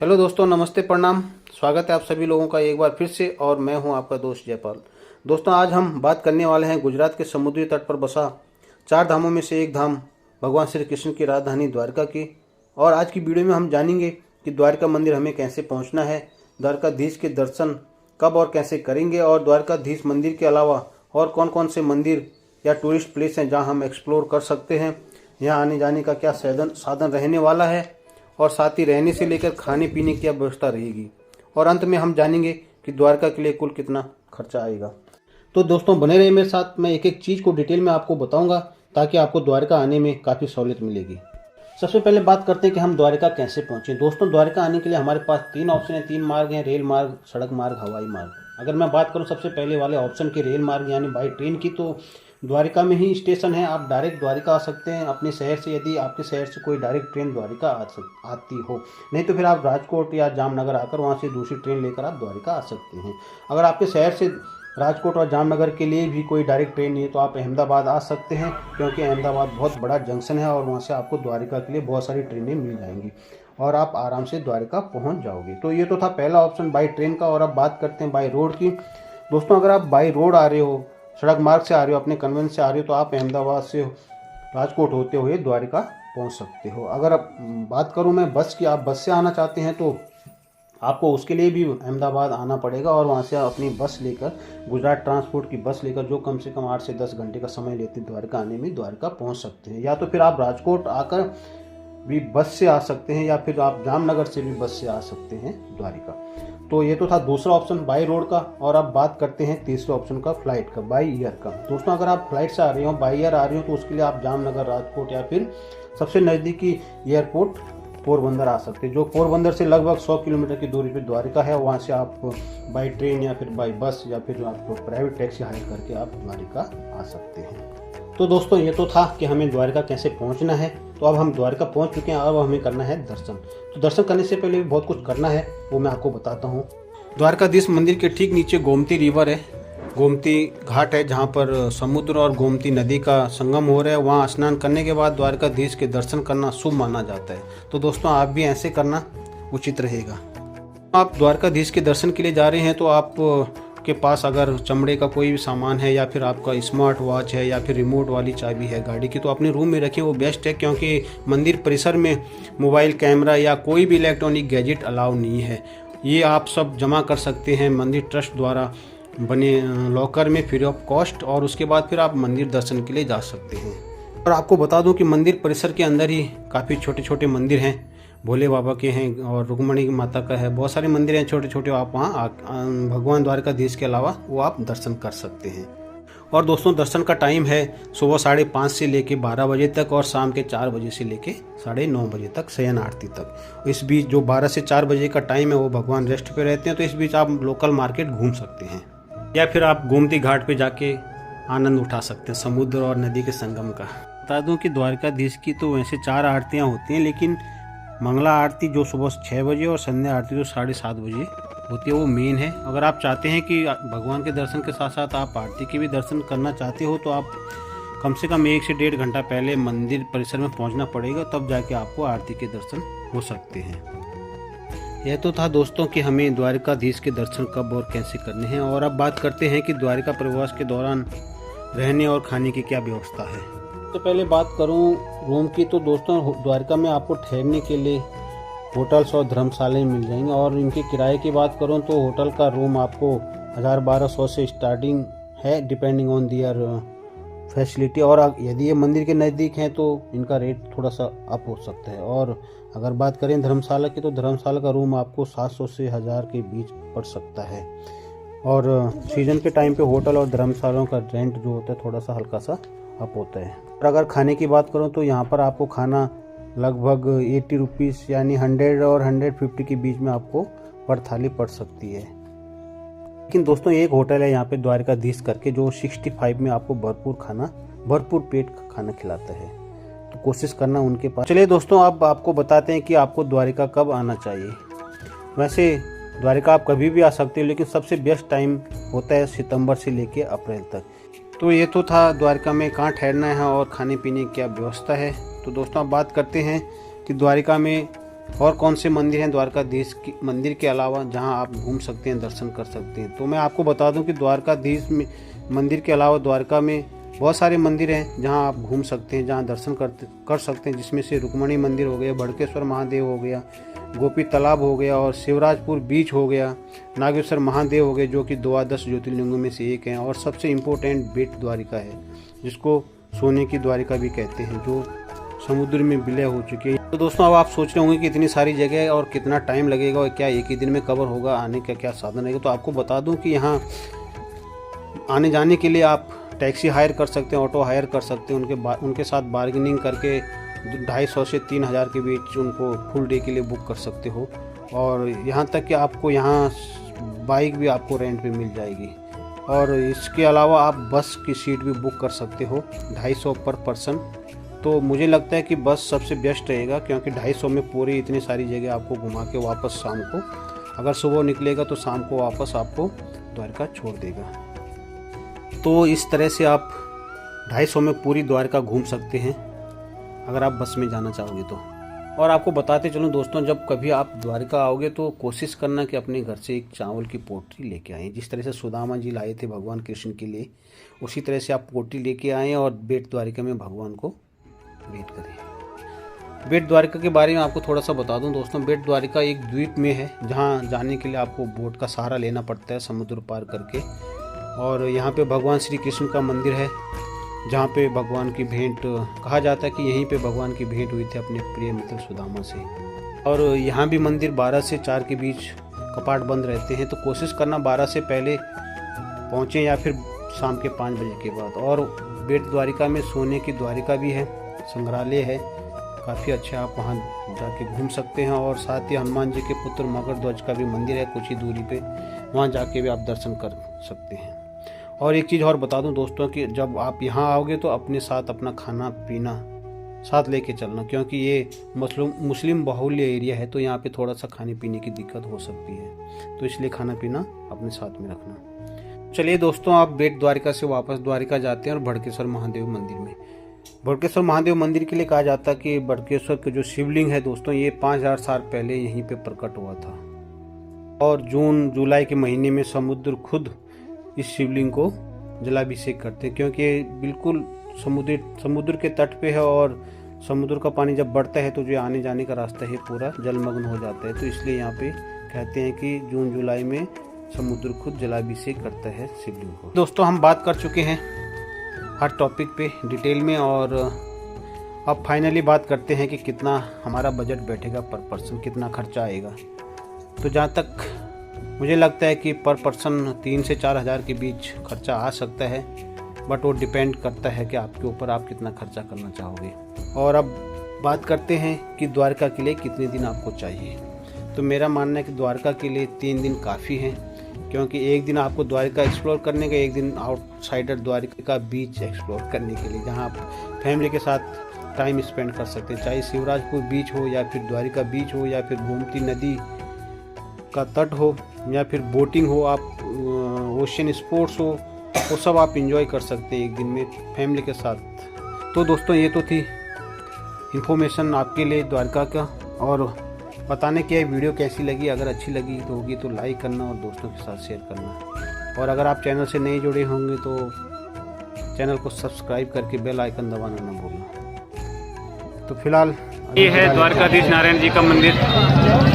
Hello दोस्तों, नमस्ते, प्रणाम। स्वागत है आप सभी लोगों का एक बार फिर से। और मैं हूं आपका दोस्त जयपाल। दोस्तों, आज हम बात करने वाले हैं गुजरात के समुद्री तट पर बसा 4 धामों में से एक धाम भगवान श्री कृष्ण की राजधानी द्वारका की। और आज की वीडियो में हम जानेंगे कि द्वारका मंदिर हमें कैसे पहुंचना है, द्वारकाधीश के दर्शन कब और कैसे करेंगे, और द्वारकाधीश मंदिर के अलावा और कौन कौन से मंदिर या टूरिस्ट प्लेस हैं जहाँ हम एक्सप्लोर कर सकते हैं, यहाँ आने जाने का क्या साधन रहने वाला है, और साथ ही रहने से लेकर खाने पीने की क्या व्यवस्था रहेगी, और अंत में हम जानेंगे कि द्वारका के लिए कुल कितना खर्चा आएगा। तो दोस्तों, बने रहिए मेरे साथ। मैं एक एक चीज़ को डिटेल में आपको बताऊंगा ताकि आपको द्वारका आने में काफ़ी सहूलियत मिलेगी। सबसे पहले बात करते हैं कि हम द्वारका कैसे पहुंचे। दोस्तों, द्वारका आने के लिए हमारे पास 3 ऑप्शन है, 3 मार्ग हैं: रेल मार्ग, सड़क मार्ग, हवाई मार्ग। अगर मैं बात करूं सबसे पहले वाले ऑप्शन की, रेल मार्ग यानी बाई ट्रेन की, तो द्वारका में ही स्टेशन है, आप डायरेक्ट द्वारका आ सकते हैं अपने शहर से, यदि आपके शहर से कोई डायरेक्ट ट्रेन द्वारका आती हो। नहीं तो फिर आप राजकोट या जामनगर आकर वहाँ से दूसरी ट्रेन लेकर आप द्वारका आ सकते हैं। अगर आपके शहर से राजकोट और जामनगर के लिए भी कोई डायरेक्ट ट्रेन नहीं है तो आप अहमदाबाद आ सकते हैं, क्योंकि अहमदाबाद बहुत बड़ा जंक्शन है और वहाँ से आपको द्वारका के लिए बहुत सारी ट्रेनें मिल जाएंगी और आप आराम से द्वारका पहुँच जाओगे। तो ये तो था पहला ऑप्शन बाई ट्रेन का। और अब बात करते हैं बाई रोड की। दोस्तों, अगर आप बाई रोड आ रहे हो, सड़क मार्ग से आ रहे हो, अपने कन्वेंस से आ रहे हो, तो आप अहमदाबाद से राजकोट होते हुए द्वारका पहुंच सकते हो। अगर अब बात करूं मैं बस की, आप बस से आना चाहते हैं तो आपको उसके लिए भी अहमदाबाद आना पड़ेगा और वहां से अपनी बस लेकर, गुजरात ट्रांसपोर्ट की बस लेकर, जो कम से कम 8 से 10 घंटे का समय लेती है द्वारका आने में, द्वारका पहुंच सकते हैं। या तो फिर आप राजकोट आकर भी बस से आ सकते हैं, या फिर आप जामनगर से भी बस से आ सकते हैं द्वारका। तो ये तो था दूसरा ऑप्शन बाई रोड का। और अब बात करते हैं तीसरे ऑप्शन का, फ्लाइट का, बाई एयर का। दोस्तों, अगर आप फ्लाइट से आ रहे हो, बाई एयर आ रहे हो, तो उसके लिए आप जामनगर, राजकोट या फिर सबसे नज़दीकी एयरपोर्ट पोरबंदर आ सकते हैं, जो पोरबंदर से लगभग 100 किलोमीटर की दूरी पर द्वारका है। वहाँ से आप बाई ट्रेन या फिर बाई बस या फिर आप प्राइवेट टैक्सी हायर करके आप द्वारका आ सकते हैं। तो दोस्तों, ये तो था कि हमें द्वारका कैसे पहुंचना है। तो अब हम द्वारका पहुंच चुके हैं, अब हमें करना है दर्शन। तो दर्शन करने से पहले भी बहुत कुछ करना है, वो मैं आपको बताता हूँ। द्वारकाधीश मंदिर के ठीक नीचे गोमती रिवर है, गोमती घाट है, जहाँ पर समुद्र और गोमती नदी का संगम हो रहा है। वहाँ स्नान करने के बाद द्वारकाधीश के दर्शन करना शुभ माना जाता है। तो दोस्तों, आप भी ऐसे करना उचित रहेगा। आप द्वारकाधीश के दर्शन के लिए जा रहे हैं तो आप के पास अगर चमड़े का कोई भी सामान है, या फिर आपका स्मार्ट वॉच है, या फिर रिमोट वाली चाबी है गाड़ी की, तो अपने रूम में रखें, वो बेस्ट है। क्योंकि मंदिर परिसर में मोबाइल कैमरा या कोई भी इलेक्ट्रॉनिक गैजेट अलाउ नहीं है। ये आप सब जमा कर सकते हैं मंदिर ट्रस्ट द्वारा बने लॉकर में फ्री ऑफ कॉस्ट, और उसके बाद फिर आप मंदिर दर्शन के लिए जा सकते हैं। और आपको बता दूं कि मंदिर परिसर के अंदर ही काफ़ी छोटे छोटे मंदिर हैं, भोले बाबा के हैं और रुक्मणी माता का है, बहुत सारे मंदिर हैं छोटे छोटे। आप वहाँ भगवान द्वारकाधीश के अलावा वो आप दर्शन कर सकते हैं। और दोस्तों, दर्शन का टाइम है सुबह 5:30 से लेके 12 बजे तक, और शाम के 4 बजे से लेके 9:30 बजे तक, शयन आरती तक। इस बीच जो 12 से 4 बजे का टाइम है वो भगवान रेस्ट पे रहते हैं, तो इस बीच आप लोकल मार्केट घूम सकते हैं, या फिर आप गोमती घाट पे जाके आनंद उठा सकते हैं समुद्र और नदी के संगम का। बता दूं कि द्वारकाधीश की तो वैसे 4 आरतियाँ होती हैं, लेकिन मंगला आरती जो सुबह 6 बजे और संध्या आरती जो 7:30 बजे होती है वो मेन है। अगर आप चाहते हैं कि भगवान के दर्शन के साथ साथ आप आरती के भी दर्शन करना चाहते हो, तो आप कम से कम 1 से 1.5 घंटा पहले मंदिर परिसर में पहुंचना पड़ेगा, तब जाके आपको आरती के दर्शन हो सकते हैं। यह तो था दोस्तों कि हमें द्वारकाधीश के दर्शन कब और कैसे करने हैं। और अब बात करते हैं कि द्वारका प्रवास के दौरान रहने और खाने की क्या व्यवस्था है। तो पहले बात करूं रूम की, तो दोस्तों द्वारका में आपको ठहरने के लिए होटल्स और धर्मशालाएं मिल जाएंगे। और इनके किराए की बात करूं तो होटल का रूम आपको 1000-1200 से स्टार्टिंग है, डिपेंडिंग ऑन दियर फैसिलिटी। और यदि ये मंदिर के नज़दीक हैं तो इनका रेट थोड़ा सा अप हो सकता है। और अगर बात करें धर्मशाला की, तो धर्मशाला का रूम आपको 700 से 1000 के बीच पड़ सकता है। और सीजन के टाइम पे होटल और धर्मशालाओं का रेंट जो होता है थोड़ा सा हल्का सा अप होता है। और अगर खाने की बात करूं तो यहाँ पर आपको खाना लगभग 80 रुपीज़ यानी 100 और 150 के बीच में आपको पर थाली पड़ सकती है। लेकिन दोस्तों, एक होटल है यहाँ पे द्वारकाधीश करके, जो 65 में आपको भरपूर पेट का खाना खिलाता है, तो कोशिश करना उनके पास। चलिए दोस्तों, अब आपको बताते हैं कि आपको द्वारका कब आना चाहिए। वैसे द्वारका आप कभी भी आ सकते हो, लेकिन सबसे बेस्ट टाइम होता है सितंबर से लेके अप्रैल तक। तो ये तो था द्वारका में कहाँ ठहरना है और खाने पीने की क्या व्यवस्था है। तो दोस्तों, अब बात करते हैं कि द्वारका में और कौन से मंदिर हैं द्वारकाधीश की मंदिर के अलावा जहां आप घूम सकते हैं, दर्शन कर सकते हैं। तो मैं आपको बता दूं कि द्वारकाधीश में मंदिर के अलावा द्वारका में बहुत सारे मंदिर हैं जहां आप घूम सकते हैं, जहां दर्शन कर सकते हैं, जिसमें से रुक्मणी मंदिर हो गया, भड़केश्वर महादेव हो गया, गोपी तालाब हो गया और शिवराजपुर बीच हो गया, नागेश्वर महादेव हो गए जो कि द्वादश ज्योतिर्लिंगों में से एक हैं, और सबसे इम्पोर्टेंट बेट द्वारिका है जिसको सोने की द्वारिका भी कहते हैं, जो समुद्र में विलय हो चुकी है। तो दोस्तों अब आप सोच रहे होंगे कि इतनी सारी जगह और कितना टाइम लगेगा और क्या एक ही दिन में कवर होगा, आने का क्या साधन रहेगा। तो आपको बता दूं कि यहाँ आने जाने के लिए आप टैक्सी हायर कर सकते हैं, ऑटो हायर कर सकते हैं, उनके साथ बार्गेनिंग करके 250 से 3000 के बीच उनको फुल डे के लिए बुक कर सकते हो। और यहाँ तक कि आपको यहाँ बाइक भी आपको रेंट पे मिल जाएगी, और इसके अलावा आप बस की सीट भी बुक कर सकते हो 250 पर पर्सन। तो मुझे लगता है कि बस सबसे बेस्ट रहेगा, क्योंकि 250 में पूरी इतनी सारी जगह आपको घुमा के वापस शाम को, अगर सुबह निकलेगा तो शाम को वापस आपको द्वारका छोड़ देगा। तो इस तरह से आप 250 में पूरी द्वारका घूम सकते हैं अगर आप बस में जाना चाहोगे तो। और आपको बताते चलूँ दोस्तों, जब कभी आप द्वारका आओगे तो कोशिश करना कि अपने घर से एक चावल की पोटली लेके आएँ। जिस तरह से सुदामा जी लाए थे भगवान कृष्ण के लिए, उसी तरह से आप पोटली लेके आएँ और बेट द्वारिका में भगवान को वेट करें। बेट द्वारिका के बारे में आपको थोड़ा सा बता दूं दोस्तों, बेट द्वारिका एक द्वीप में है जहां जाने के लिए आपको बोट का सहारा लेना पड़ता है समुद्र पार करके। और यहाँ पे भगवान श्री कृष्ण का मंदिर है जहाँ पे भगवान की भेंट, कहा जाता है कि यहीं पे भगवान की भेंट हुई थी अपने प्रिय मित्र सुदामा से। और यहाँ भी मंदिर 12 से 4 के बीच कपाट बंद रहते हैं, तो कोशिश करना 12 से पहले पहुँचें या फिर शाम के 5 बजे के बाद। और बेट द्वारिका में सोने की द्वारिका भी है, संग्रहालय है काफ़ी अच्छा, आप वहाँ जाके घूम सकते हैं। और साथ ही हनुमान जी के पुत्र मगर ध्वज का भी मंदिर है कुछ ही दूरी पे, वहाँ जाके भी आप दर्शन कर सकते हैं। और एक चीज़ और बता दूं दोस्तों कि जब आप यहाँ आओगे तो अपने साथ अपना खाना पीना साथ लेके चलना, क्योंकि ये मुस्लिम बाहुल्य एरिया है, तो यहाँ पे थोड़ा सा खाने पीने की दिक्कत हो सकती है, तो इसलिए खाना पीना अपने साथ में रखना। चलिए दोस्तों, आप बेट द्वारिका से वापस द्वारिका जाते हैं और भड़केश्वर महादेव मंदिर में। भड़केश्वर महादेव मंदिर के लिए कहा जाता है कि भड़केश्वर के जो शिवलिंग है दोस्तों, ये 5000 साल पहले यहीं पे प्रकट हुआ था, और जून जुलाई के महीने में समुद्र खुद इस शिवलिंग को जलाभिषेक करते हैं, क्योंकि बिल्कुल समुद्र के तट पे है, और समुद्र का पानी जब बढ़ता है तो जो आने जाने का रास्ता है पूरा जलमग्न हो जाता है। तो इसलिए यहाँ पे कहते हैं कि जून जुलाई में समुद्र खुद जलाभिषेक करता है शिवलिंग को। दोस्तों हम बात कर चुके हैं हर टॉपिक पे डिटेल में, और अब फाइनली बात करते हैं कि कितना हमारा बजट बैठेगा पर पर्सन, कितना खर्चा आएगा। तो जहाँ तक मुझे लगता है कि पर पर्सन 3 से 4 हज़ार के बीच खर्चा आ सकता है, बट वो डिपेंड करता है कि आपके ऊपर आप कितना खर्चा करना चाहोगे। और अब बात करते हैं कि द्वारका के लिए कितने दिन आपको चाहिए। तो मेरा मानना है कि द्वारका के लिए 3 दिन काफ़ी हैं, क्योंकि एक दिन आपको द्वारका एक्सप्लोर करने का, एक दिन आउटसाइडर द्वारका का बीच एक्सप्लोर करने के लिए, जहाँ आप फैमिली के साथ टाइम स्पेंड कर सकते हैं, चाहे शिवराजपुर बीच हो या फिर द्वारिका बीच हो या फिर गोमती नदी का तट हो या फिर बोटिंग हो, आप ओशन स्पोर्ट्स हो, वो सब आप इंजॉय कर सकते हैं एक दिन में फैमिली के साथ। तो दोस्तों ये तो थी इन्फॉर्मेशन आपके लिए द्वारका का, और बताने की वीडियो कैसी लगी। अगर अच्छी लगी तो होगी तो लाइक करना और दोस्तों के साथ शेयर करना, और अगर आप चैनल से नहीं जुड़े होंगे तो चैनल को सब्सक्राइब करके बेल आइकन दबाना ना भूलना। तो फिलहाल ये है द्वारकाधीश नारायण जी का मंदिर।